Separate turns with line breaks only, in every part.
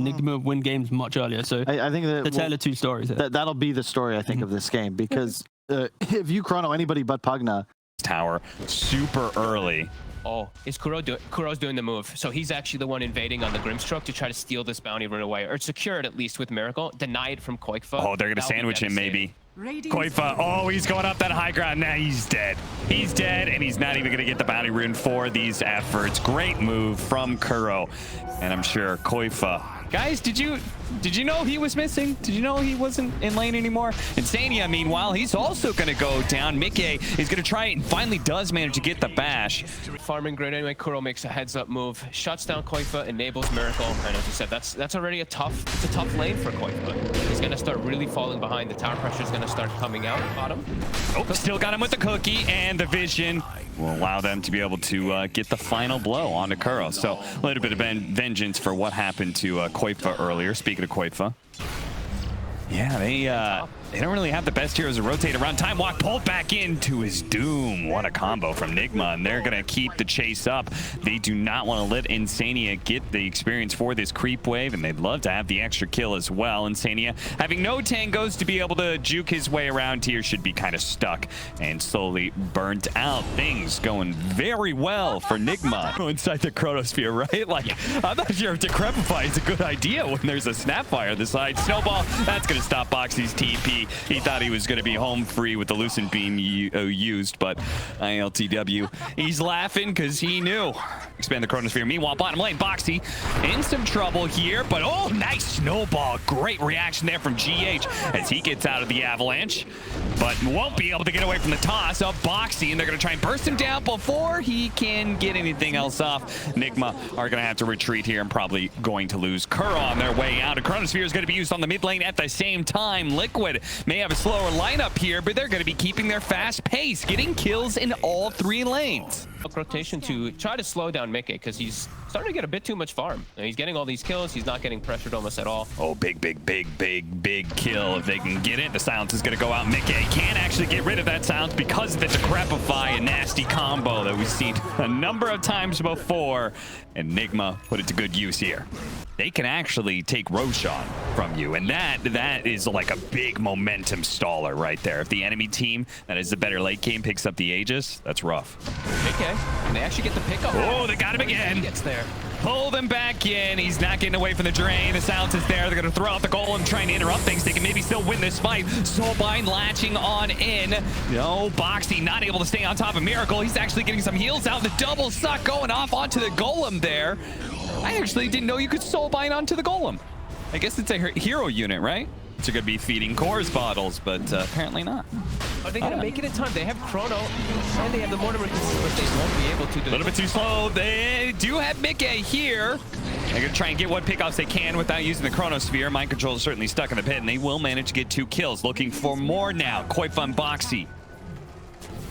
and Nigma win games much earlier. So
I think that
the tale of two stories.
That'll be the story, I think, of this game, because if you chrono anybody but Pugna.
Tower super early.
Oh, is Kuro's doing the move. So he's actually the one invading on the Grimstroke to try to steal this bounty, run away, or secure it at least with Miracle. Deny it from KuroKy.
Oh, they're going to sandwich him maybe. KuroKy, oh, he's going up that high ground. Now he's dead. He's dead, and he's not even going to get the bounty rune for these efforts. Great move from Kuro. And I'm sure KuroKy. Guys, did you know he was missing? Did you know he wasn't in lane anymore? NIGMA, meanwhile, he's also going to go down. MMR is going to try it and finally does manage to get the bash.
Farming grid anyway. Kuro makes a heads-up move, shuts down KuroKy, enables Miracle, and as you said, that's already a tough lane for KuroKy. He's going to start really falling behind. The tower pressure is going to start coming out bottom.
Oh, still got him with the cookie, and the vision will allow them to be able to get the final blow onto Kuro. So a little bit of vengeance for what happened to KuroKy earlier. Speaking of KuroKy, yeah, they don't really have the best heroes to rotate around. Time Walk pulled back into his doom. What a combo from Nigma, and they're gonna keep the chase up. They do not want to let NIGMA get the experience for this creep wave, and they'd love to have the extra kill as well. NIGMA having no tangos to be able to juke his way around here should be kind of stuck and slowly burnt out. Things going very well for Nigma inside the chronosphere, right? Like, I'm not sure if DREAMLEAGUE is a good idea when there's a Snapfire on the side. Snowball, that's gonna stop Boxi's TP. He thought he was going to be home free with the Lucent Beam used, but ILTW, he's laughing because he knew. Expand the chronosphere. Meanwhile, bottom lane, Boxi in some trouble here, but oh, nice snowball. Great reaction there from GH as he gets out of the avalanche, but won't be able to get away from the toss of Boxi, and they're going to try and burst him down before he can get anything else off. Nigma are going to have to retreat here and probably going to lose Kuro on their way out. A chronosphere is going to be used on the mid lane at the same time. Liquid may have a slower lineup here, but they're going to be keeping their fast pace, getting kills in all three lanes.
Rotation to try to slow down MMR because he's starting to get a bit too much farm. He's getting all these kills. He's not getting pressured almost at all.
Oh, big kill. If they can get it, the silence is going to go out. MMR can't actually get rid of that silence because of the DREAMLEAGUE, a nasty combo that we've seen a number of times before, and Nigma put it to good use here. They can actually take Roshan from you, and that is like a big momentum staller right there. If the enemy team that is the better late game picks up the Aegis, that's rough.
Okay, and they actually get the pick up.
Oh, they got him again.
He gets there.
Pull them back in. He's not getting away from the drain. The silence is there. They're going to throw out the golem, trying to interrupt things. They can maybe still win this fight. Soulbind latching on in. No, Boxi not able to stay on top of Miracle. He's actually getting some heals out. The double suck going off onto the golem there. I actually didn't know you could Soulbind onto the golem. I guess it's a hero unit, right? It's going to be feeding cores bottles, but apparently not.
Are they going to make it in time? They have Chrono, and they have the Mortimer, but they won't be able to do
a little bit too slow. They do have MMR here. They're going to try and get what pickoffs they can without using the Chronosphere. Mind Control is certainly stuck in the pit, and they will manage to get 2 kills. Looking for more now. KuroKy and Boxi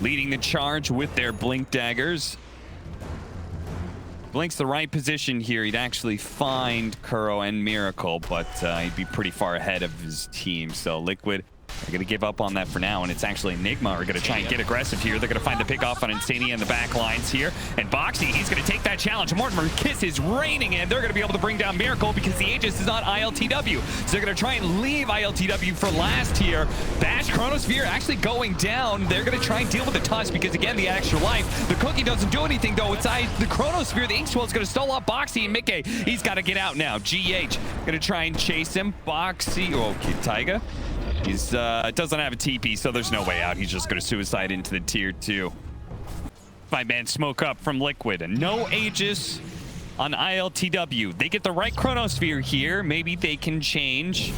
leading the charge with their Blink Daggers. Blink's the right position here. He'd actually find Kuro and Miracle, but he'd be pretty far ahead of his team. So Liquid are going to give up on that for now, and it's actually Nigma are going to try and get aggressive here. They're going to find the pick off on NIGMA in the back lines here. And Boxi, he's going to take that challenge. Mortimer Kiss is raining, and they're going to be able to bring down Miracle because the Aegis is on ILTW. So they're going to try and leave ILTW for last here. Bash Chronosphere actually going down. They're going to try and deal with the toss because, again, the extra life. The cookie doesn't do anything, though. It's the Chronosphere. The Inkswell is going to stall up Boxi and MMR. He's got to get out now. GH going to try and chase him. Boxi, okay, Taiga. He's doesn't have a TP, so there's no way out. He's just going to suicide into the tier 2. 5-man smoke up from Liquid, and no Aegis on ILTW. They get the right Chronosphere here. Maybe they can change.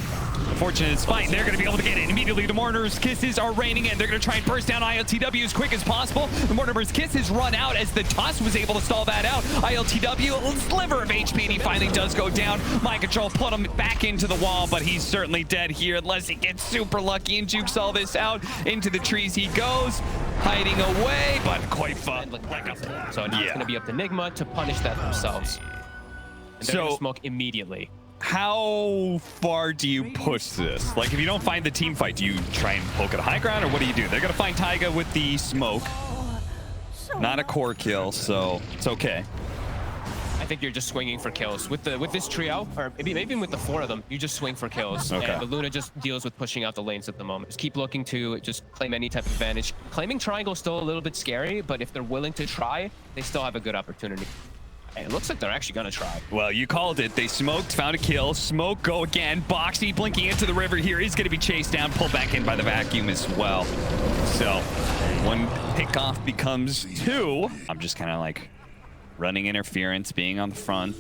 Fortunate it's fight. They're going to be able to get it immediately. The Mortimer's Kisses are raining in. They're going to try and burst down ILTW as quick as possible. The Mortimer's Kisses run out as the Tusk was able to stall that out. ILTW, a sliver of HP, and he finally does go down. Mind Control put him back into the wall, but he's certainly dead here unless he gets super lucky and jukes all this out. Into the trees he goes, hiding away, but KuroKy.
So now it's going to be up to Nigma to punish that themselves. And they're going to smoke immediately.
How far do you push this? Like, if you don't find the team fight, do you try and poke at a high ground, or what do you do? They're going to find Taiga with the smoke. Not a core kill, so it's okay.
I think you're just swinging for kills with this trio, or maybe even with the 4 of them. You just swing for kills.
Okay.
And the Luna just deals with pushing out the lanes at the moment. Just keep looking to just claim any type of advantage. Claiming triangle is still a little bit scary, but if they're willing to try, they still have a good opportunity. And it looks like they're actually gonna try.
Well, you called it. They smoked, found a kill. Smoke, go again. Boxi blinking into the river here. He's going to be chased down, pulled back in by the vacuum as well. So 1 pick off becomes 2. I'm just kind of like running interference, being on the front.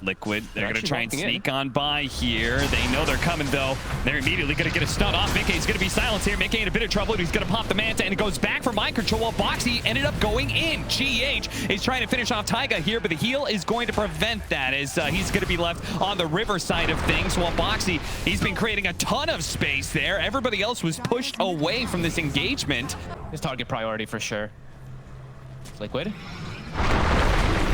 Liquid, they're going to try and sneak on by here. They know they're coming, though. They're immediately going to get a stun off. NIGMA is going to be silenced here. NIGMA in a bit of trouble. He's going to pop the Manta, and it goes back for mind control while Boxi ended up going in. GH is trying to finish off Taiga here, but the heal is going to prevent that as he's going to be left on the river side of things, while Boxi, he's been creating a ton of space there. Everybody else was pushed away from this engagement.
His target priority for sure. Liquid.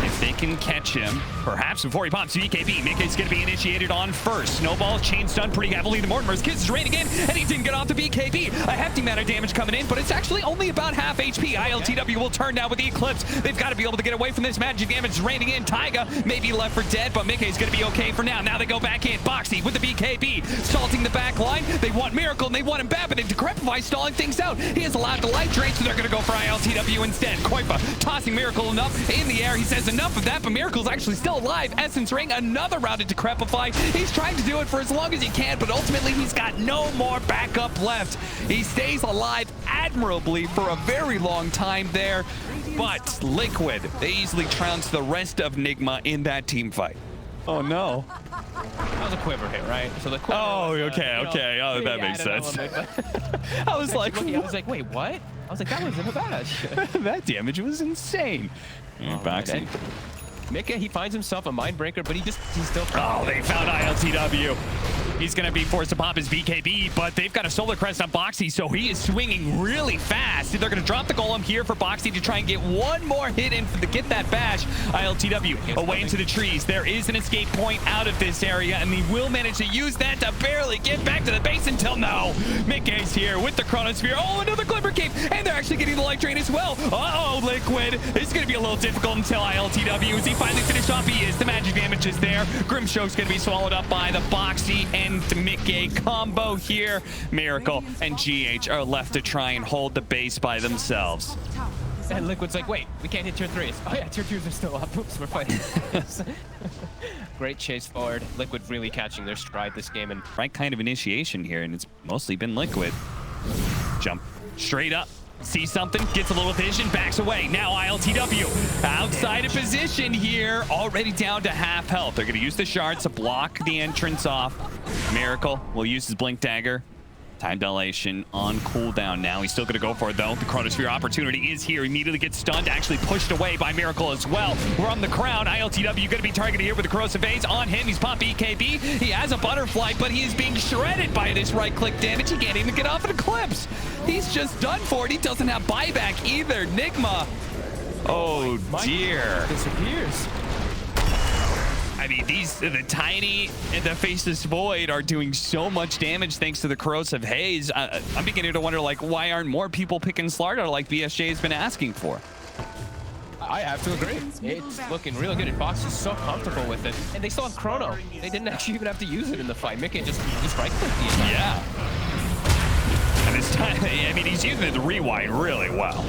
If they can catch him, perhaps before he pops BKB, NIGMA's going to be initiated on first. Snowball, chain stun pretty heavily. The Mortimer's Kiss is raining in, and he didn't get off the BKB. A hefty amount of damage coming in, but it's actually only about half HP. ILTW will turn now with the Eclipse. They've got to be able to get away from this magic damage raining in. Taiga may be left for dead, but NIGMA's going to be okay for now. Now they go back in. Boxi with the BKB, salting the back line. They want Miracle, and they want him bad, but they DREAMLEAGUE stalling things out. He is allowed to light drain, so they're going to go for ILTW instead. qojqva tossing Miracle enough in the air. He says enough of that, but Miracle's actually still alive. Essence Ring, another round to DREAMLEAGUE. He's trying to do it for as long as he can, but ultimately he's got no more backup left. He stays alive admirably for a very long time there, but Liquid, they easily trounce the rest of Nigma in that team fight. Oh no.
That was a quiver hit, right? So the quiver
okay. Oh, that makes sense. I was like,
wait, what? I was like, that wasn't bad.
that damage was insane. Boxi.
NIGMA, he finds himself a Mindbreaker, but he's still...
Oh, they found ILTW. He's going to be forced to pop his BKB, but they've got a Solar Crest on Boxi, so he is swinging really fast. They're going to drop the Golem here for Boxi to try and get one more hit in to get that bash. ILTW away into the trees. There is an escape point out of this area, and he will manage to use that to barely get back to the base until no. NIGMA's here with the Chronosphere. Oh, another Glimmer Cape, and they're actually getting the Light Drain as well. Uh-oh, Liquid. It's going to be a little difficult until ILTW. Is he finally finished off? He is. The magic damage is there. Grimstroke's going to be swallowed up by the Boxi and NIGMA combo here. Miracle and GH are left to try and hold the base by themselves.
And Liquid's like, wait, we can't hit tier 3s. Oh yeah, tier 2s are still up. Oops, we're fighting. Great chase forward. Liquid really catching their stride this game. And
right kind of initiation here, and it's mostly been Liquid. Jump straight up. See something, gets a little vision, backs away. Now ILTW outside of position here, already down to half health. They're going to use the shards to block the entrance off. Miracle will use his Blink Dagger. Time dilation on cooldown now. He's still going to go for it, though. The Chronosphere opportunity is here. Immediately gets stunned, actually pushed away by Miracle as well. We're on the crown. ILTW going to be targeted here with the Corrosive Haze on him. He's popped BKB. He has a Butterfly, but he is being shredded by this right-click damage. He can't even get off an Eclipse. He's just done for it. He doesn't have buyback either. Nigma. Oh, dear.
Disappears.
I mean, the Tiny and the Faceless Void are doing so much damage thanks to the Corrosive Haze. I'm beginning to wonder, like, why aren't more people picking Slardar like BSJ has been asking for?
I have to agree. It's looking real good. And Box is so comfortable with it. And they still have Chrono. They didn't actually even have to use it in the fight. NIGMA just right-clicked the attack.
Yeah. And this time, I mean, he's using the rewind really well.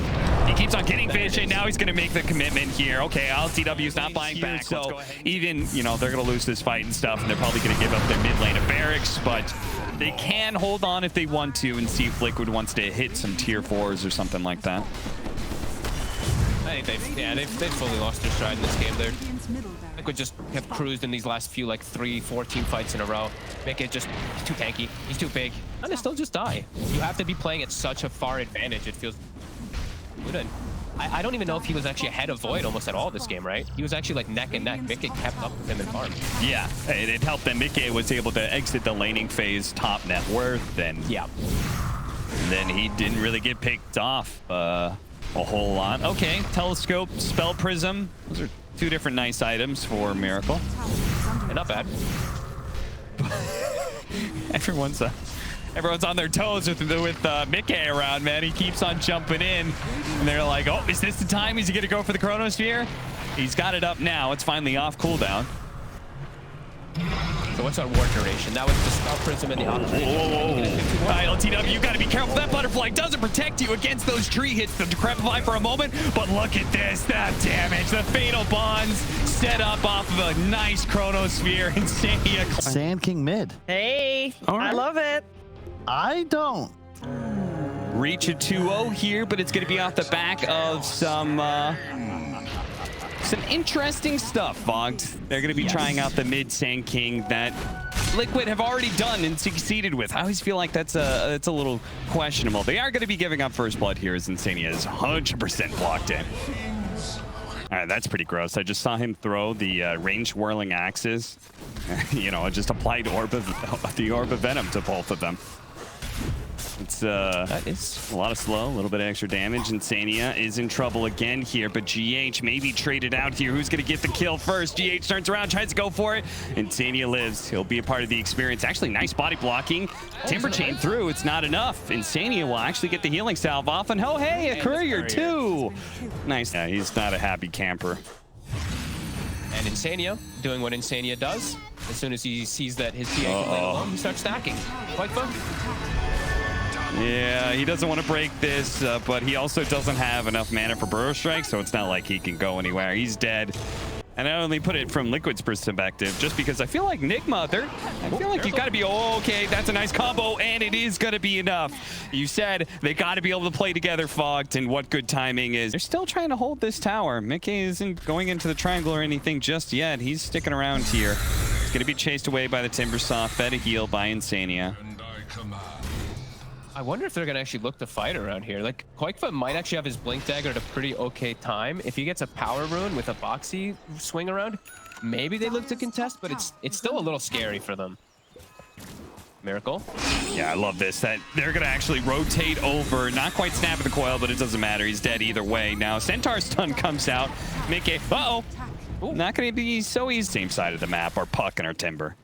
He keeps on getting vision. Now he's going to make the commitment here. Okay, ILTW's not buying back. So even, you know, they're going to lose this fight and stuff, and they're probably going to give up their mid lane of barracks, but they can hold on if they want to and see if Liquid wants to hit some tier 4s or something like that.
I think they've fully lost their stride in this game. Liquid just have cruised in these last few, like 3-4 team fights in a row. Make it just, he's too tanky, he's too big, and they still just die. You have to be playing at such a far advantage. It feels good. I don't even know if he was actually ahead of Void almost at all this game, right? He was actually like neck and neck. NIGMA kept up with him in farm.
Yeah, it helped that NIGMA was able to exit the laning phase top net worth, and
yeah,
then he didn't really get picked off a whole lot. Okay, Telescope, Spell Prism. Those are two different nice items for Miracle.
And not bad.
Everyone's on their toes with NIGMA around, man. He keeps on jumping in, and they're like, oh, is this the time? Is he going to go for the Chronosphere? He's got it up now. It's finally off cooldown.
So what's our ward duration? That was the Spell Prism and the opposite.
ILTW, you gotta be careful. That butterfly doesn't protect you against those tree hits. The Decrepify for a moment, but look at this, that damage. The Fatal Bonds set up off of a nice Chronosphere. NIGMA.
Sand King mid.
Hey, I love it.
I don't.
Reach a 2-0 here, but it's gonna be off the back of some interesting stuff, Fogged. They're going to be trying out the mid Sand King that Liquid have already done and succeeded with. I always feel like that's a little questionable. They are going to be giving up first blood here as NIGMA is 100% blocked in. All right, that's pretty gross. I just saw him throw the range whirling axes. You know, just applied the Orb of Venom to both of them. It's that is a lot of slow, a little bit of extra damage. NIGMA is in trouble again here, but GH maybe traded out here. Who's going to get the kill first? GH turns around, tries to go for it, and NIGMA lives. He'll be a part of the experience. Actually, nice body blocking. Timber chain through. It's not enough. NIGMA will actually get the healing salve off, and oh, hey, a courier too. Nice. Yeah, he's not a happy camper.
And NIGMA doing what NIGMA does. As soon as he sees that his TA can play alone, he starts stacking. Quite fun.
Yeah, he doesn't want to break this, but he also doesn't have enough mana for Burrow Strike, so it's not like he can go anywhere. He's dead. And I only put it from Liquid's perspective, just because I feel like NIGMA, I feel like you got to be, okay, that's a nice combo, and it is going to be enough. You said they got to be able to play together, Fogged, and what good timing is. They're still trying to hold this tower. MMR isn't going into the triangle or anything just yet. He's sticking around here. He's going to be chased away by the Timbersaw, fed a heal by NIGMA.
I wonder if they're gonna actually look to fight around here. Like, Qojqva might actually have his Blink Dagger at a pretty okay time. If he gets a power rune with a Boxi swing around, maybe they look to contest, but it's still a little scary for them. Miracle.
Yeah, I love this. That they're gonna actually rotate over, not quite snap at the coil, but it doesn't matter. He's dead either way. Now Centaur's stun comes out. MMR, not gonna be so easy. Same side of the map, our Puck and our Timber.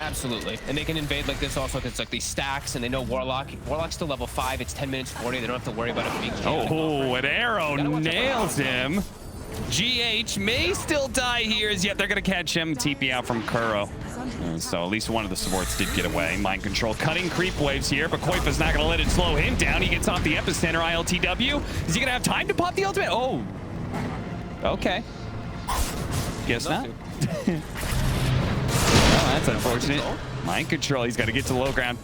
Absolutely. And they can invade like this also. It's like these stacks, and they know Warlock. Warlock's still level 5. It's 10 minutes 40. They don't have to worry about it being
an arrow nails him. GH may still die here, as yet they're going to catch him. TP out from Kuro. So at least one of the supports did get away. Mind control cutting creep waves here, but QojQva's not going to let it slow him down. He gets off the epicenter. ILTW. Is he going to have time to pop the ultimate? Oh. Okay. Guess not. Oh, that's unfortunate. Mind control. He's got to get to the low ground.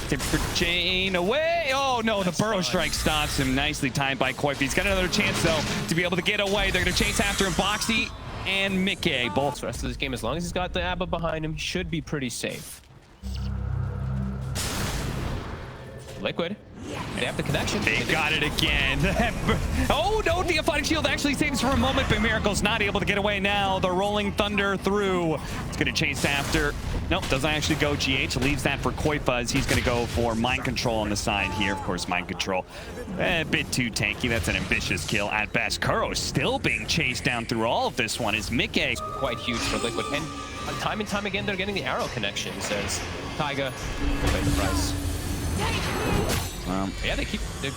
Timber chain away. Oh, no. The Burrow Strike stops him. Nicely timed by QojQva. He's got another chance, though, to be able to get away. They're going to chase after him. Boxi and MMR both.
The rest of this game, as long as he's got the Abba behind him, should be pretty safe. Liquid. They have the connection.
They got it again. Oh, no, the Fighting Shield actually saves for a moment, but Miracle's not able to get away now. The Rolling Thunder through. It's going to chase after. Nope, doesn't actually go. GH leaves that for QojQva as he's going to go for Mind Control on the side here. Of course, Mind Control a bit too tanky. That's an ambitious kill at best. Kuro still being chased down through all of this one. Is MMR
quite huge for Liquid. And time again, they're getting the arrow connection, says Taiga will pay the price. Yeah,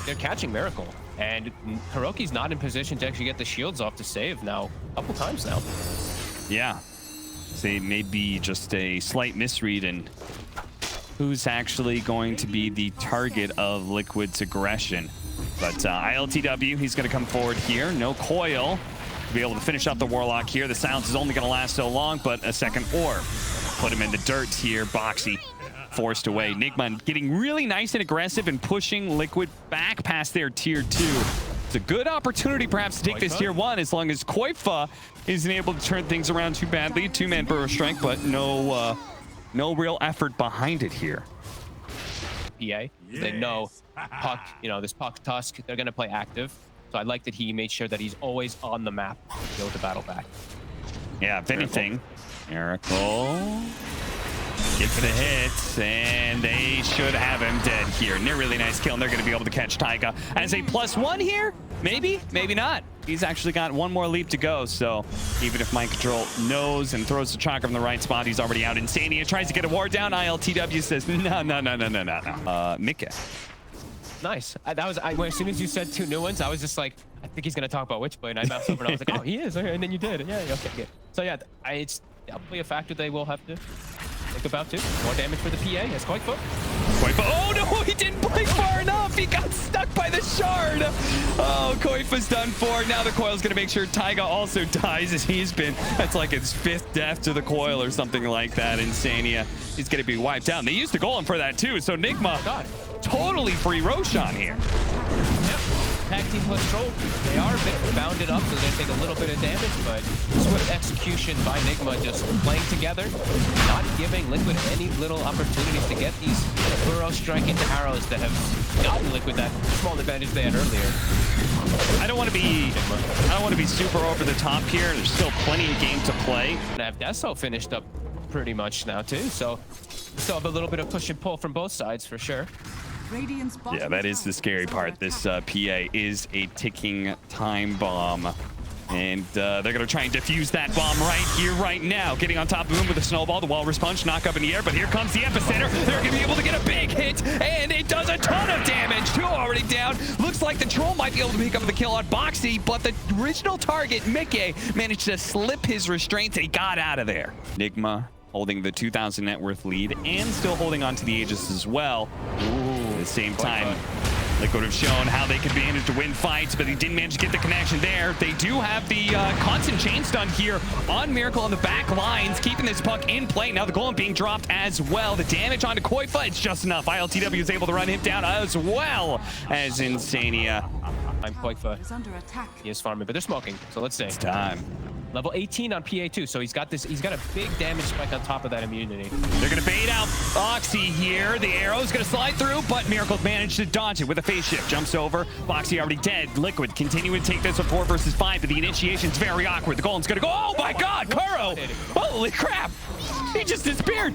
they're catching Miracle, and KuroKy's not in position to actually get the shields off to save now a couple times now.
Yeah, say maybe just a slight misread and who's actually going to be the target of Liquid's aggression. But ILTW, he's going to come forward here. No coil to be able to finish up the Warlock here. The silence is only going to last so long, but a second orb. Put him in the dirt here. Boxi forced away. NIGMA getting really nice and aggressive and pushing Liquid back past their tier 2. It's a good opportunity perhaps to take this tier 1 as long as QojQva isn't able to turn things around too badly. 2-man Burrow Strike, but no real effort behind it here.
PA, they know Puck, this Puck Tusk, they're going to play active. So I like that he made sure that he's always on the map to go to battle back.
Yeah, if anything, Miracle gets the hits, and they should have him dead here. And a really nice kill, and they're going to be able to catch Taiga as a +1 here. Maybe, maybe not. He's actually got one more leap to go, so even if Mind Control knows and throws the chakra in the right spot, he's already out. NIGMA tries to get a ward down. ILTW says, no. MMR.
Nice. As soon as you said 2 new ones, I was just like, I think he's gonna talk about Witchblade, and I moused over and I was like, oh, he is. Okay, and then you did. Yeah, okay, good. So yeah, it's definitely a factor they will have to think about too. More damage for the PA as Qojqva.
Oh no, he didn't play far enough. He got stuck by the shard. Oh, Qojqva's done for. Now the coil's gonna make sure Taiga also dies, as he's been. That's like his 5th death to the coil or something like that. NIGMA, he's gonna be wiped out. And they used the golem for that too. So Nigma, totally free Roshan here.
Yep. Tag team plus troll. They are a bit bounded up, so they're gonna take a little bit of damage, but swift execution by Nigma, just playing together, not giving Liquid any little opportunities to get these burrow strike into arrows that have gotten Liquid that small advantage they had earlier.
I don't want to be super over the top here. There's still plenty of game to play.
And have Deso finished up pretty much now too, so still have a little bit of push and pull from both sides for sure.
Yeah, that is the scary part. This PA is a ticking time bomb. And they're going to try and defuse that bomb right here, right now. Getting on top of him with a snowball. The walrus punch, knock up in the air. But here comes the epicenter. They're going to be able to get a big hit. And it does a ton of damage. 2 already down. Looks like the troll might be able to pick up the kill on Boxi. But the original target, MMR, managed to slip his restraints and he got out of there. Nigma holding the 2,000 net worth lead and still holding on to the Aegis as well. At the same time, Liquid have shown how they could manage to win fights, but they didn't manage to get the connection there. They do have the constant chain stun here on Miracle on the back lines, keeping this puck in play. Now the golem being dropped as well. The damage onto Qojqva, it's just enough. ILTW is able to run him down as well as NIGMA.
I'm Qojqva. He is farming, but they're smoking, so let's see.
It's time.
Level 18 on PA2, so he's got a big damage spike on top of that immunity.
They're gonna bait out Boxi here. The arrow's gonna slide through, but Miracle managed to dodge it with a phase shift. Jumps over. Boxi already dead. Liquid continuing to take this with 4 versus 5, but the initiation's very awkward. The golem's gonna go. Oh my god, Kuro! Holy crap! He just disappeared.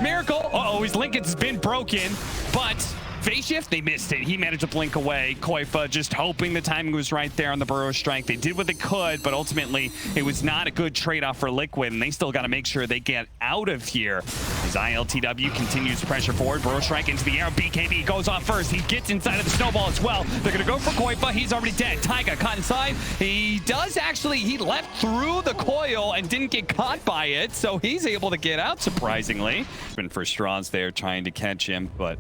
Miracle. Uh-oh, his Lincoln's been broken, but phase shift, they missed it. He managed to blink away. Qojqva just hoping the timing was right there on the burrow strike. They did what they could, but ultimately it was not a good trade-off for Liquid, and they still got to make sure they get out of here. As ILTW continues to pressure forward, burrow strike into the air. BKB goes off first. He gets inside of the snowball as well. They're going to go for Qojqva. He's already dead. Taiga caught inside. He does actually, he left through the coil and didn't get caught by it, so he's able to get out, surprisingly. Been for straws there trying to catch him, but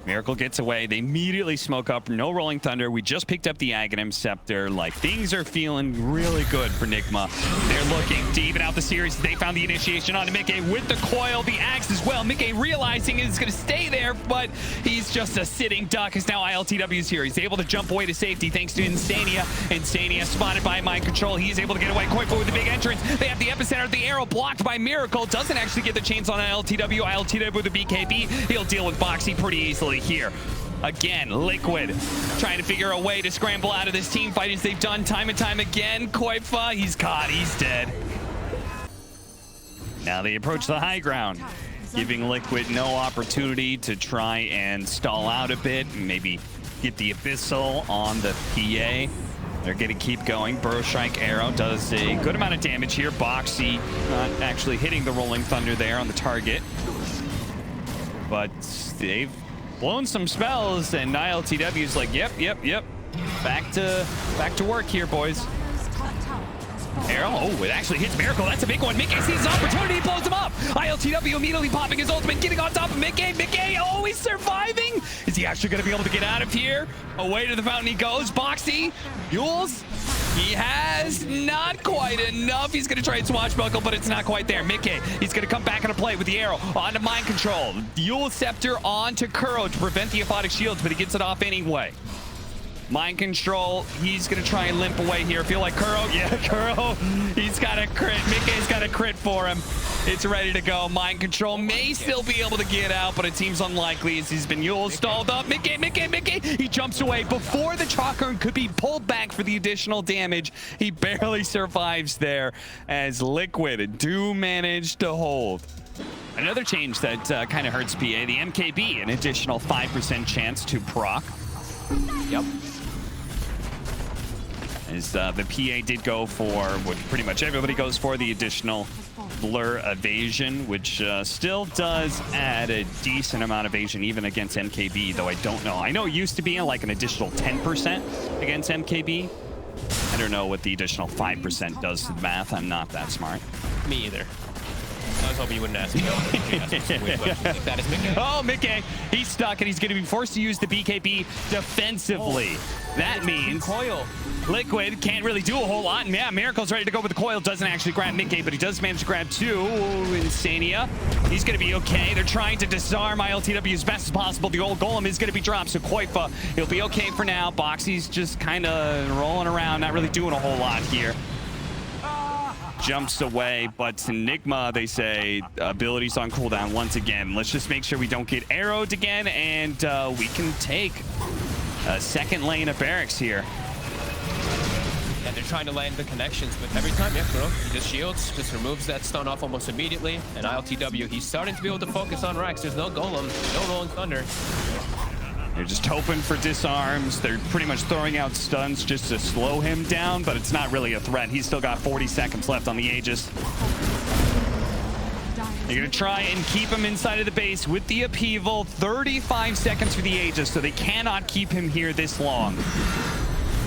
Miracle gets away. They immediately smoke up. No Rolling Thunder. We just picked up the Aghanim Scepter. Like, things are feeling really good for Nigma. They're looking to even out the series. They found the initiation on MMR with the coil, the axe as well. MMR realizing it's going to stay there, but he's just a sitting duck as now ILTW's here. He's able to jump away to safety thanks to NIGMA. NIGMA spotted by Mind Control. He's able to get away. Qojqva with the big entrance. They have the epicenter. The arrow blocked by Miracle. Doesn't actually get the chains on ILTW. ILTW with the BKB. He'll deal with Boxi pretty easily here. Again, Liquid trying to figure a way to scramble out of this team fight as they've done time and time again. Qojqva, he's caught, he's dead. Now they approach the high ground, giving Liquid no opportunity to try and stall out a bit and maybe get the Abyssal on the PA. They're going to keep going. Burrow Strike Arrow does a good amount of damage here. Boxi not actually hitting the Rolling Thunder there on the target. But they've blown some spells, and ILTW's like, yep. Back to work here, boys. Arrow, oh, it actually hits Miracle. That's a big one. MMR sees his opportunity, he blows him up. ILTW immediately popping his ultimate, getting on top of MMR. MMR, oh, he's surviving. Is he actually going to be able to get out of here? Away to the fountain he goes. Boxi, Yules, he has not quite enough. He's going to try and swashbuckle, but it's not quite there. MMR, he's going to come back into play with the arrow onto Mind Control. Yules Scepter onto Kuro to prevent the aphotic shields, but he gets it off anyway. Mind Control, he's going to try and limp away here. Feel like Kuro? Yeah, Kuro, he's got a crit. MMR's got a crit for him. It's ready to go. Mind Control may still be able to get out, but it seems unlikely as he's been Yules stalled up. MMR, he jumps away before the Chalker could be pulled back for the additional damage. He barely survives there as Liquid do manage to hold. Another change that kind of hurts PA, the MKB, an additional 5% chance to proc. Yep. As the PA did go for what pretty much everybody goes for, the additional blur evasion, which still does add a decent amount of evasion even against MKB, though I don't know. I know it used to be like an additional 10% against MKB, I don't know what the additional 5% does to the math. I'm not that smart.
Me either. I was hoping you wouldn't ask me. That is McKe.
Oh, McKe. He's stuck, and he's going to be forced to use the BKB defensively. That means
Coil.
Liquid can't really do a whole lot. And yeah, Miracle's ready to go with the coil. Doesn't actually grab McKe, but he does manage to grab 2. NIGMA. He's going to be okay. They're trying to disarm ILTW as best as possible. The old golem is going to be dropped, so KuroKy, he'll be okay for now. Boxi's just kind of rolling around, not really doing a whole lot here. Jumps away, but Nigma, they say, abilities on cooldown once again. Let's just make sure we don't get arrowed again, and we can take a second lane of barracks here.
And they're trying to land the connections, but every time, yeah, bro, he just shields, just removes that stun off almost immediately. And ILTW, he's starting to be able to focus on Rex. There's no golem, no rolling thunder.
They're just hoping for disarms. They're pretty much throwing out stuns just to slow him down, but it's not really a threat. He's still got 40 seconds left on the Aegis. They're going to try and keep him inside of the base with the upheaval. 35 seconds for the Aegis, so they cannot keep him here this long.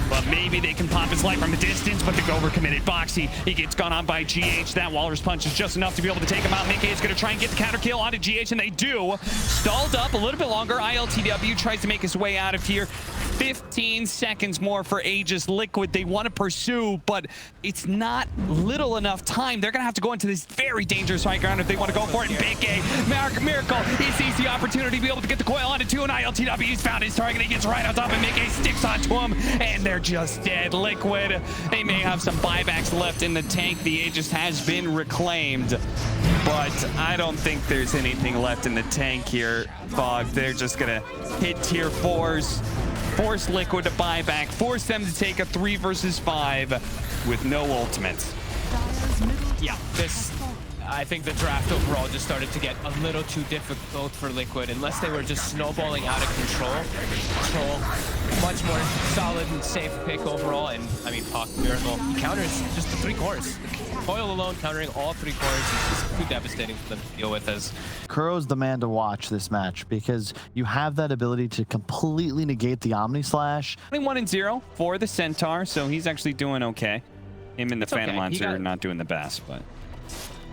But maybe they can pop his life from a distance, but they've overcommitted. Boxi, he gets gone on by GH. That Walrus Punch is just enough to be able to take him out. McKe is going to try and get the counter kill onto GH, and they do. Stalled up a little bit longer. ILTW tries to make his way out of here. 15 seconds more for Aegis. Liquid, they want to pursue, but it's not little enough time. They're going to have to go into this very dangerous high ground if they want to go for it. And Miracle, he sees the opportunity to be able to get the coil onto 2, and ILTW, he's found his target. He gets right on top, and McKe sticks onto him, and they're just dead. Liquid, they may have some buybacks left in the tank. The Aegis has been reclaimed, but I don't think there's anything left in the tank here, Fog. They're just going to hit tier 4s. Force Liquid to buy back, force them to take a 3 versus 5 with no ultimates.
Yeah, I think the draft overall just started to get a little too difficult for Liquid, unless they were just snowballing out of control. Much more solid and safe pick overall, and I mean, Miracle, he counters just the 3 cores. Coil alone countering all 3 cores is just too devastating for them to deal with. As
Kuro's the man to watch this match, because you have that ability to completely negate the Omni Slash.
1-0 for the Centaur, so he's actually doing okay. Him and the Phantom Lines are not doing the best, but...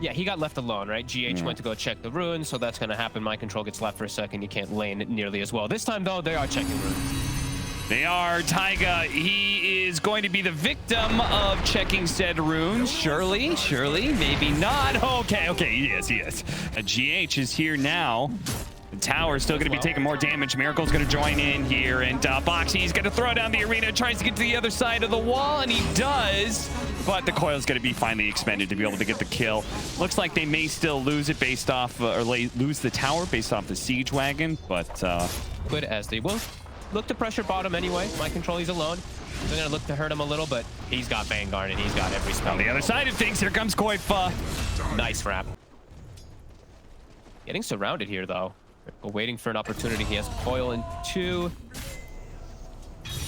Yeah, he got left alone, right? GH went to go check the runes, so that's going to happen. My control gets left for a second. You can't lane nearly as well. This time, though, they are checking runes.
They are. Taiga, he is going to be the victim of checking said runes. Surely, maybe not. Okay, he is. GH is here now. The tower is still going to be taking more damage. Miracle's going to join in here, and Boxi is going to throw down the arena, tries to get to the other side of the wall, and he does. But the coil is going to be finally expended to be able to get the kill. Looks like they may still lose it based off, or lose the tower based off the siege wagon, but
good, as they will look to pressure bottom anyway. My control, he's alone. They're going to look to hurt him a little, but he's got Vanguard and he's got every spell.
On the other side of things, here comes KuroKy.
Nice wrap. Getting surrounded here, though. Waiting for an opportunity. He has coil in 2.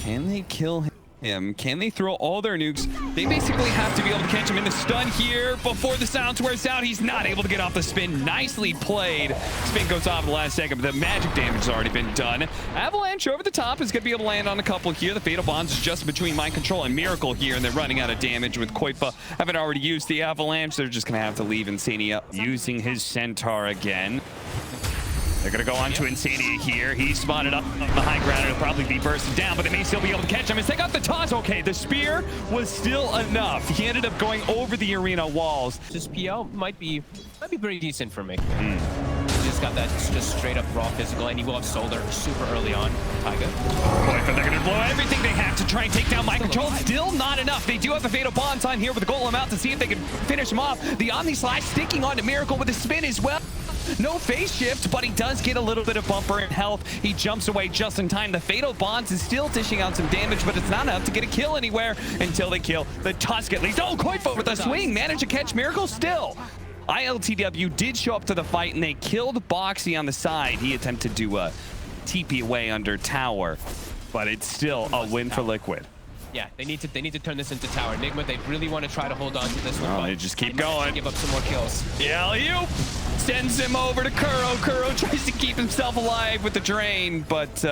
Can they kill him? Can they throw all their nukes? They basically have to be able to catch him in the stun here before the silence wears out. He's not able to get off the spin. Nicely played. Spin goes off in the last second, but the magic damage has already been done. Avalanche over the top is going to be able to land on a couple here. The Fatal Bonds is just between Mind Control and Miracle here, and they're running out of damage with KuroKy. Haven't already used the Avalanche. They're just going to have to leave NIGMA using his Centaur again. They're going to go on to NIGMA here. He's spotted up on the high ground. It'll probably be bursted down, but they may still be able to catch him as they got the toss. Okay, the spear was still enough. He ended up going over the arena walls.
Just PL might be pretty decent for me. He just got that just straight up raw physical, and he will have Solar super early on. Taiga.
They're going to blow everything they have to try and take down Mind Control. Still not enough. They do have the Fatal Bonds on here with the Golem out to see if they can finish him off. The Omni Slash sticking onto Miracle with a spin as well. No phase shift, but he does get a little bit of bumper in health. He jumps away just in time. The Fatal Bonds is still dishing out some damage, but it's not enough to get a kill anywhere until they kill the Tusk at least. Oh, KuroKy with a swing. Managed to catch Miracle still. ILTW did show up to the fight, and they killed Boxi on the side. He attempted to TP away under tower, but it's still a win for Liquid.
Yeah, they need to turn this into tower. Nigma, they really want to try to hold on to this one.
Oh, they just keep going.
Give up some more kills.
Yeah, alley-oop sends him over to Kuro. Kuro tries to keep himself alive with the drain, but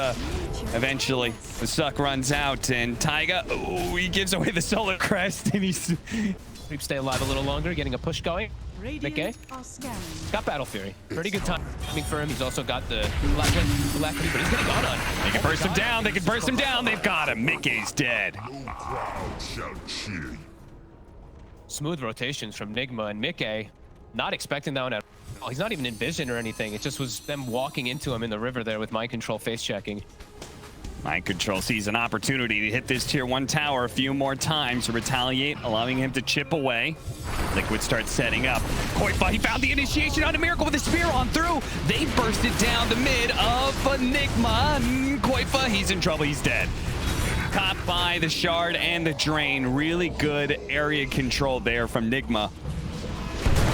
eventually the suck runs out, and Taiga, oh, he gives away the solar crest, and he's
Stay alive a little longer, getting a push going. McKe got Battle Fury. Pretty good time for him. He's also got the black, but he's getting gone on.
They can burst him down. They can burst him down. They've got him. McKe's dead.
Smooth rotations from Nigma and McKe. Not expecting that one at all. He's not even in vision or anything. It just was them walking into him in the river there with mind control face checking.
Mind Control sees an opportunity to hit this tier 1 tower a few more times to retaliate, allowing him to chip away. Liquid starts setting up. KuroKy, he found the initiation on Miracle with a spear on through. They bursted down the mid of Nigma. KuroKy, he's in trouble. He's dead. Caught by the shard and the drain. Really good area control there from Nigma.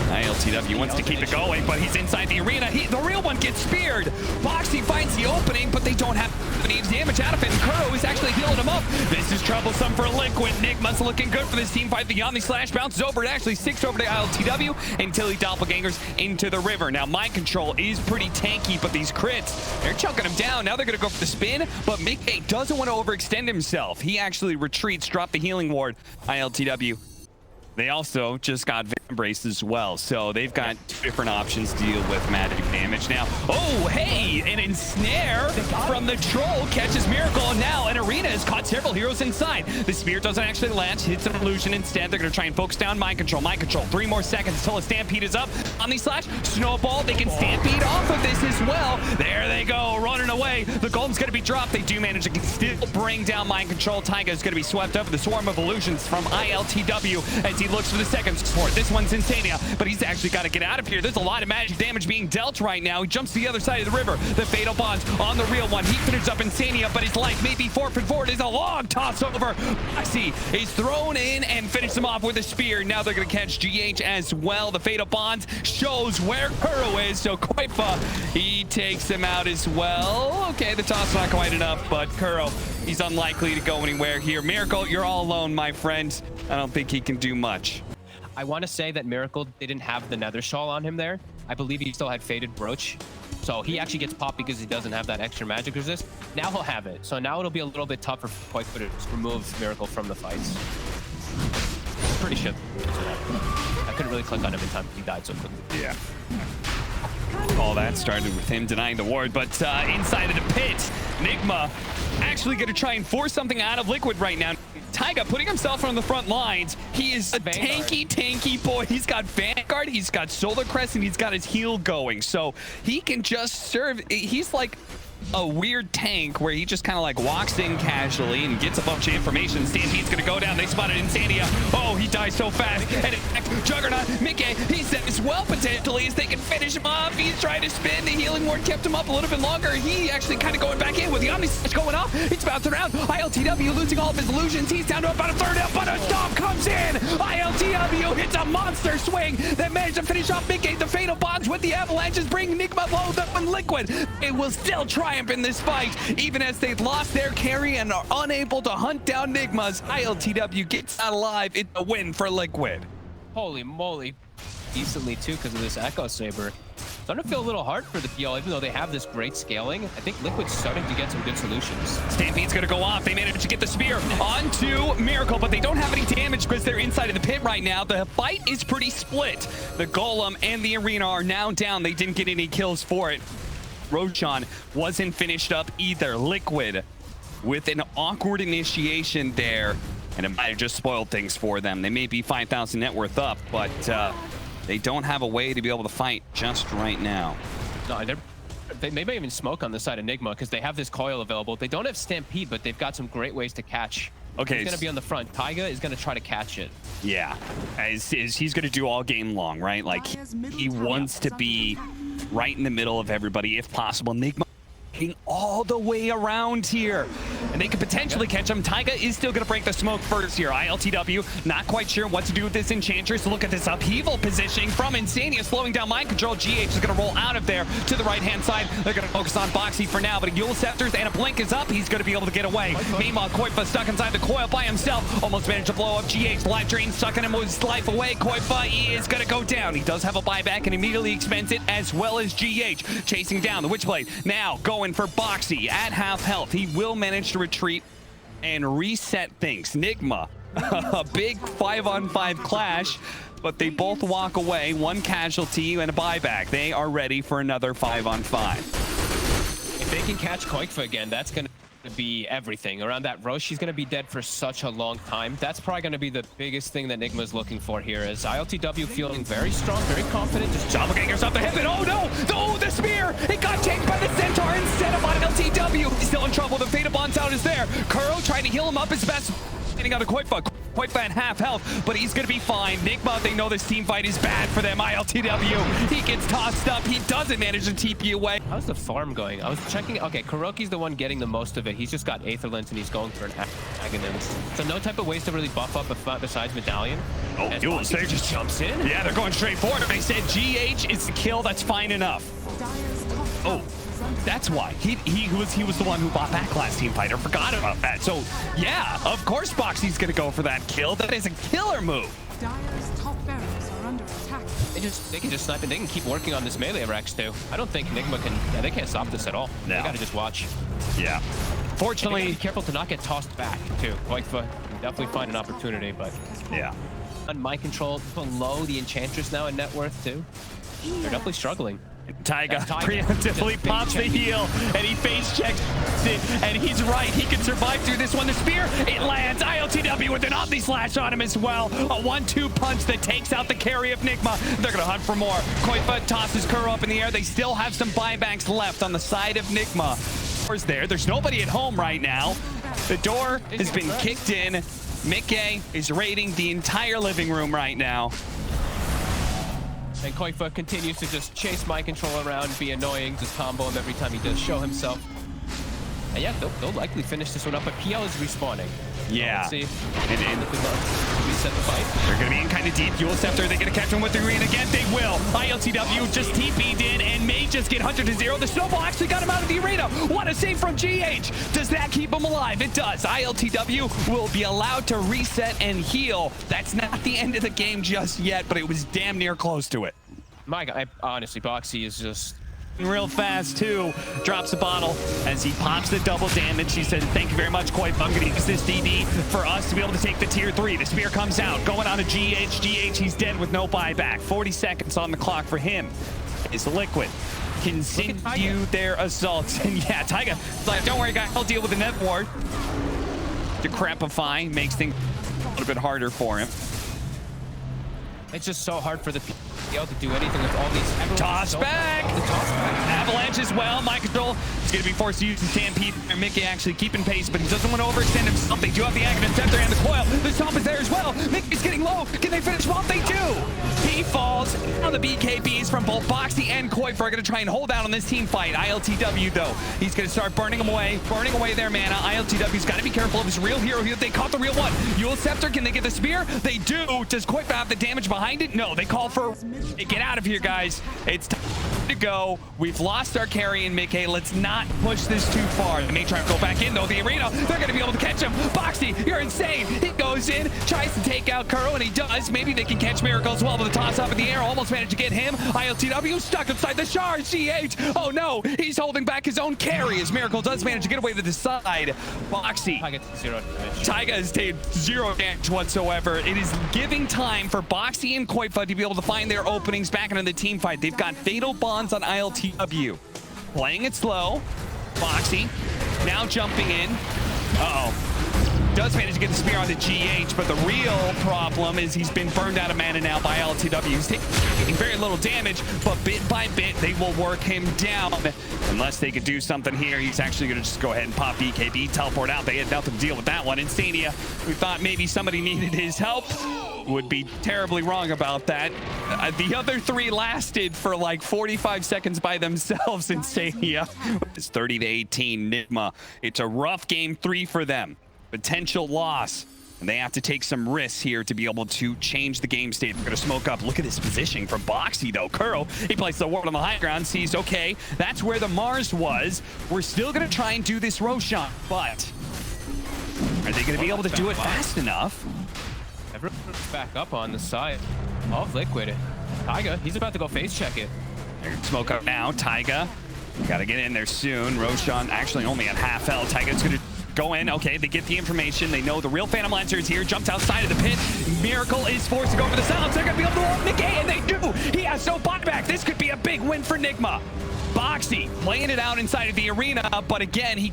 NIGMA.iLTW wants to keep it going, but he's inside the arena. The real one gets speared. Boxi finds the opening, but they don't have any damage out of it. And Kuro is actually healing him up. This is troublesome for Liquid. Nigma's looking good for this team fight. The Omni Slash bounces over. It actually sticks over to ILTW until he doppelgangers into the river. Now, Mind Control is pretty tanky, but these crits, they're chunking him down. Now they're going to go for the spin, but McKe doesn't want to overextend himself. He actually retreats, drop the healing ward. ILTW. They also just got Embrace as well, so they've got 2 different options to deal with magic damage. Now, oh, hey, an ensnare from the troll catches Miracle, and now an arena has caught several heroes inside. The spear doesn't actually land, hits an illusion instead. They're going to try and focus down Mind Control. Mind Control, 3 more seconds until a stampede is up. Omni Slash, snowball, they can stampede off of this as well. There they go, running away. The golem's going to be dropped. They do manage to still bring down Mind Control. Taiga is going to be swept up with the swarm of illusions from ILTW as he looks for the second support. This one's NIGMA, but he's actually got to get out of here. There's a lot of magic damage being dealt right now. He jumps to the other side of the river. The Fatal Bonds on the real one. He finishes up NIGMA, but his life may be forfeit. It's a long toss over. Boxi is thrown in and finishes him off with a spear. Now they're going to catch GH as well. The Fatal Bonds shows where Kuro is, so KuroKy, he takes him out as well. Okay, the toss not quite enough, but Kuro, he's unlikely to go anywhere here. Miracle, you're all alone, my friend. I don't think he can do much.
I want to say that Miracle didn't have the Nether Shawl on him there. I believe he still had Faded Brooch. So he actually gets popped because he doesn't have that extra magic resist. Now he'll have it. So now it'll be a little bit tougher for KuroKy to remove Miracle from the fights. Pretty sure. I couldn't really click on him in time. He died so quickly.
Yeah. All that started with him denying the ward, but inside of the pit, Nigma actually going to try and force something out of Liquid right now. Taiga putting himself on the front lines. He is a tanky boy. He's got Vanguard, he's got Solar Crest, and he's got his heal going. So he can just serve. He's like a weird tank where he just kind of like walks in casually and gets a bunch of information. Stampede's gonna go down. They spotted NIGMA. Oh, he dies so fast. And in fact, Juggernaut, McKe, he's set as well potentially as they can finish him off. He's trying to spin. The healing ward kept him up a little bit longer. He actually kind of going back in with the Omni Slash going off. It's bouncing around. ILTW losing all of his illusions. He's down to about a third up, but a stomp comes in. ILTW hits a monster swing that managed to finish off McKe. The Fatal Bonds with the avalanches bring Nigma low. That one Liquid. It will still triumph in this fight, even as they've lost their carry and are unable to hunt down Nigma's. ILTW gets out alive. It's a win for Liquid.
Holy moly. Decently too because of this Echo Saber. Starting to feel a little hard for the PL, even though they have this great scaling. I think Liquid's starting to get some good solutions.
Stampede's gonna go off. They managed to get the spear onto Miracle, but they don't have any damage because they're inside of the pit right now. The fight is pretty split. The Golem and the Arena are now down. They didn't get any kills for it. Roshan wasn't finished up either. Liquid with an awkward initiation there, and it might have just spoiled things for them. They may be 5,000 net worth up, but they don't have a way to be able to fight just right now.
No, they may even smoke on the side of Nigma because they have this coil available. They don't have Stampede, but they've got some great ways to catch.
Okay,
he's going to be on the front. Taiga is going to try to catch it.
Yeah, he's going to do all game long, right? Like, he wants to be right in the middle of everybody if possible. Nigma all the way around here and they could potentially catch him. Taiga is still going to break the smoke first here. ILTW not quite sure what to do with this Enchantress. Look at this upheaval positioning from NIGMA, slowing down mind control. GH is going to roll out of there to the right-hand side. They're going to focus on Boxi for now, but a Yule Scepters and a blink is up. He's going to be able to get away. Meanwhile, KuroKy stuck inside the coil by himself. Almost managed to blow up GH. Life drain sucking him with his life away. KuroKy is going to go down. He does have a buyback and immediately expends it, as well as GH. Chasing down the Witchblade. Now going for Boxi at half health. He will manage to retreat and reset things. Nigma, a big 5-on-5 clash, but they both walk away. One casualty and a buyback. They are ready for another 5-on-5.
If they can catch KuroKy again, that's going to be everything. Around that Roche, she's going to be dead for such a long time. That's probably going to be the biggest thing that Nigma is looking for here, is ILTW feeling very strong, very confident, just doppelganger herself to hip it. Oh no! Oh, the spear! It got tanked by the Centaur instead of ILTW. He's still in trouble. The Fate of Bonds out is there. Kuro trying to heal him up his best. Getting out of KuroKy at half health, but he's gonna be fine. Nigma, they know this team fight is bad for them. ILTW, he gets tossed up. He doesn't manage to TP away. How's the farm going? I was checking. Okay, KuroKy's the one getting the most of it. He's just got Aetherlint and he's going for an Agonist. So no type of ways to really buff up besides Medallion.
Oh, Yule just
jumps in.
Yeah, they're going straight forward. They said GH is the kill. That's fine enough. Oh. That's why he was the one who bought back last team fighter. Forgot about that. So yeah, of course Boxi's gonna go for that kill. That is a killer move.
Dire's top barracks are under attack.
They can just snipe and they can keep working on this melee Rex too. I don't think Nigma can. Yeah, they can't stop this at all.
No.
They gotta just watch.
Yeah. Fortunately,
be careful to not get tossed back too. KuroKy definitely find an opportunity, but
yeah.
On mind control below the Enchantress now in net worth too. They're definitely struggling.
Taiga preemptively pops the heal, and he face checks it, and he's right. He can survive through this one. The spear, it lands. ILTW with an Omni Slash on him as well. A 1-2 punch that takes out the carry of Nigma. They're going to hunt for more. KuroKy tosses Kuro up in the air. They still have some buybacks left on the side of Nigma. There's nobody at home right now. The door has been kicked in. MMR is raiding the entire living room right now.
And KuroKy continues to just chase mind control around, be annoying, just combo him every time he does show himself. And yeah, they'll likely finish this one up, but PL is respawning.
Yeah.
Let's see.
And
reset the fight.
They're going to be in kind of deep. Yule Scepter, they're going to catch him with the green again. They will. ILTW just TP'd in and may just get 100-0. The snowball actually got him out of the arena. What a save from GH. Does that keep him alive? It does. ILTW will be allowed to reset and heal. That's not the end of the game just yet, but it was damn near close to it.
My God, honestly, Boxi is just
real fast too. Drops the bottle as he pops the double damage. He said, thank you very much, KuroKy. I'm gonna use this DD for us to be able to take the tier 3. The spear comes out, going on to GH. GH, he's dead with no buyback. 40 seconds on the clock for him. Is Liquid continue their assaults. And yeah, Taiga, like, don't worry guys, I'll deal with the net ward. Decrepify makes things a little bit harder for him.
It's just so hard for the PL to do anything with all these.
Toss back!
The toss back.
Avalanche as well. Mind control is going to be forced to use the Stampede. MMR actually keeping pace, but he doesn't want to overextend himself. They do have the Agonist Scepter and the coil. The Stomp is there as well. MMR's getting low. Can they finish well? They do! He falls. Now the BKBs from both Boxi and KuroKy are going to try and hold out on this team fight. ILTW, though, he's going to start burning away their mana. ILTW's got to be careful of his real hero here. They caught the real one. Yule Scepter, can they get the spear? They do. Does KuroKy have the damage behind it? No, they call for... Hey, get out of here, guys. It's time to go. We've lost our carry in MMR. Let's not push this too far. They may try to go back in, though. The arena, they're going to be able to catch him. Boxi, you're insane. He goes in, tries to take out Kuro, and he does. Maybe they can catch Miracle as well with a toss up in the air. Almost managed to get him. ILTW stuck inside the shard. GH, oh no, he's holding back his own carry as Miracle does manage to get away to the side. Boxi.
Taiga 0 damage.
Taiga has taken 0 damage whatsoever. It is giving time for Boxi and KuroKy to be able to find their openings back into the team fight. They've got Fatal Bonds on ILTW. Playing it slow. Boxi now jumping in. Uh-oh. Does manage to get the spear on the GH, but the real problem is he's been burned out of mana now by ILTW. He's taking very little damage, but bit by bit, they will work him down. Unless they could do something here, he's actually going to just go ahead and pop BKB, teleport out. They had nothing to deal with that one. NIGMA, we thought maybe somebody needed his help. would be terribly wrong about that. The other 3 lasted for like 45 seconds by themselves in NIGMA. It's 30-18 Nigma. It's a rough game 3 for them. Potential loss. And they have to take some risks here to be able to change the game state. We're going to smoke up. Look at this positioning from Boxi, though. Kuro, he places the ward on the high ground, sees, okay, that's where the Mars was. We're still going to try and do this Roshan, but are they going to be able to do it fast enough?
Everyone's back up on the side of Liquid. Taiga, he's about to go face check it.
Smoke up now. Taiga, got to get in there soon. Roshan actually only at half health. Taiga's going to go in. Okay, they get the information. They know the real Phantom Lancer is here. Jumps outside of the pit. Miracle is forced to go for the silence. They're going to be able to ult NIGMA, and they do. He has no buyback. This could be a big win for Nigma. Boxi playing it out inside of the arena, but again, he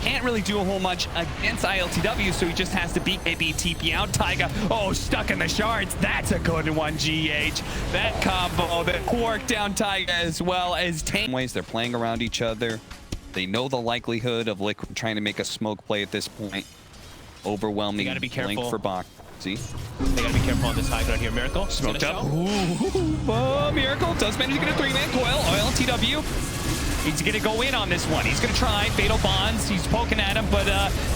can't really do a whole much against ILTW, so he just has to beat maybe TP out. Taiga, oh, stuck in the shards. That's a good one, GH. That combo that worked down Taiga as well as Tame. Ways they're playing around each other. They know the likelihood of Liquid trying to make a smoke play at this point. Overwhelming
gotta be careful.
link for Boxi.
They gotta be careful on this high ground here. Miracle
Smoked up. Oh, Miracle does manage to get a 3-man coil. ILTW. He's going to go in on this one. He's going to try. Fatal Bonds. He's poking at him, but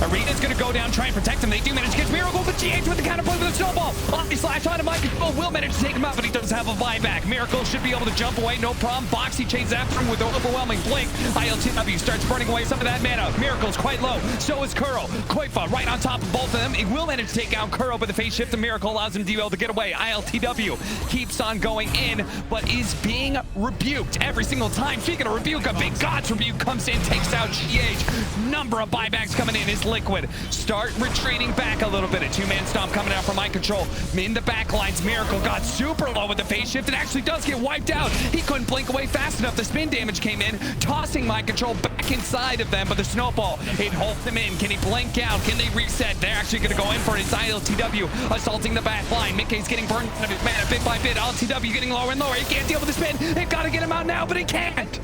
Arena's going to go down, try and protect him. They do manage to get Miracle, but GH with the counterpoint with a snowball. He slash on him. MyControl will manage to take him out, but he does have a buyback. Miracle should be able to jump away, no problem. Boxi chases after him with an overwhelming blink. ILTW starts burning away some of that mana. Miracle's quite low. So is KuroKy right on top of both of them. He will manage to take out Kuro, but the phase shift of Miracle allows him to be able to get away. ILTW keeps on going in, but is being rebuked every single time. Speaking of rebuke, a big God's rebuke comes in, takes out GH. Number of buybacks coming in is Liquid. Start retreating back a little bit. A 2-man stomp coming out from MyControl. In the back lines, Miracle got super low with the phase shift and actually does get wiped out. He couldn't blink away fast enough. The spin damage came in, tossing MyControl back inside of them, but the snowball, it holds them in. Can he blink out? Can they reset? They're actually going to go in for it. It's ILTW assaulting the back line. McKay's getting burned out of his mana bit by bit. ILTW getting lower and lower. He can't deal with the spin. They've got to get him out now, but he can't.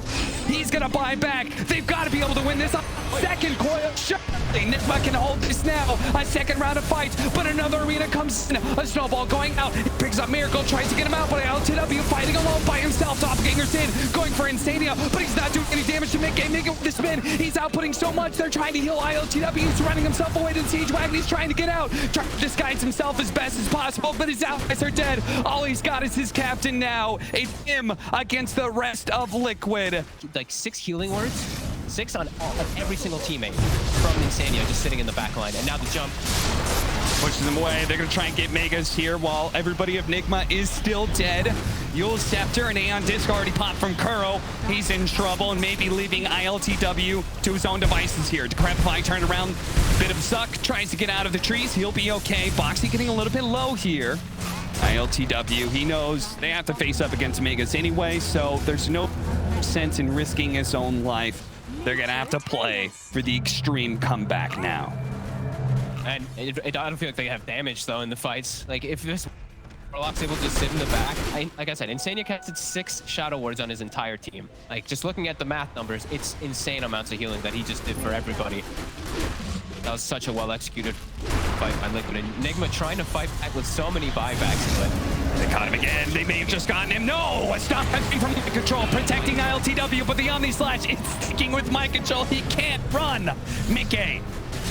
He's going to buy back. They've got to be able to win this. Second coil. Surely Nigma can hold this now. A second round of fights, but another arena comes in. A snowball going out. He picks up Miracle, tries to get him out, but ILTW fighting alone by himself. Doppelganger's in, going for NIGMA, but he's not doing any damage to McKay. NIGMA with the spin. He's outputting so much. They're trying to heal ILTW. He's running himself away to the siege wagon. He's trying to get out. Trying to disguise himself as best as possible, but his allies are dead. All he's got is his captain now. It's him against the rest of Liquid.
Like 6 healing words, 6 on every single teammate from NIGMA just sitting in the back line. And now the jump
Pushes them away. They're going to try and get Megas here while everybody of Nigma is still dead. Yule Scepter and Aeon Disc already popped from Kuro. He's in trouble and maybe leaving ILTW to his own devices here. DREAMLEAGUE turned around. Bit of suck. Tries to get out of the trees. He'll be okay. Boxi getting a little bit low here. ILTW, he knows they have to face up against Megas anyway, so there's no sense in risking his own life. They're going to have to play for the extreme comeback now.
And I don't feel like they have damage, though, in the fights. Like, if this Warlock's able to just sit in the back, like I said, NIGMA casted 6 Shadow Wards on his entire team. Like, just looking at the math numbers, it's insane amounts of healing that he just did for everybody. That was such a well-executed fight by Liquid. And Nigma trying to fight back with so many buybacks, but
they caught him again. They may have just gotten him. No! A stop coming from MyControl, protecting ILTW, but the Omni Slash is sticking with MyControl. He can't run. McKay.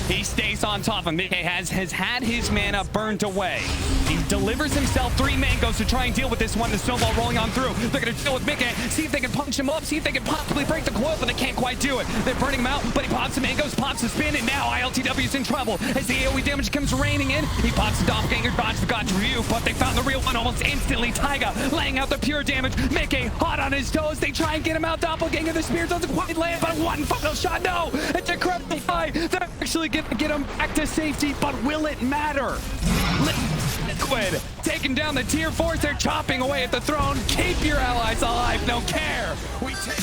He stays on top of McKay, has had his mana burned away. He delivers himself 3 mangoes to try and deal with this one. The snowball rolling on through. They're going to deal with McKay, see if they can punch him up, see if they can possibly break the coil, but they can't quite do it. They're burning him out, but he pops the mangoes, pops the spin, and now ILTW's in trouble. As the AoE damage comes raining in, he pops the doppelganger, dodge the God's review, but they found the real one almost instantly. Taiga laying out the pure damage. McKay hot on his toes. They try and get him out. Doppelganger, the spear doesn't quite land, but one final shot. No! It's a critical fight. They're actually going to get him back to safety, but will it matter? Liquid taking down the tier 4s. They're chopping away at the throne. Keep your allies alive. No care. We take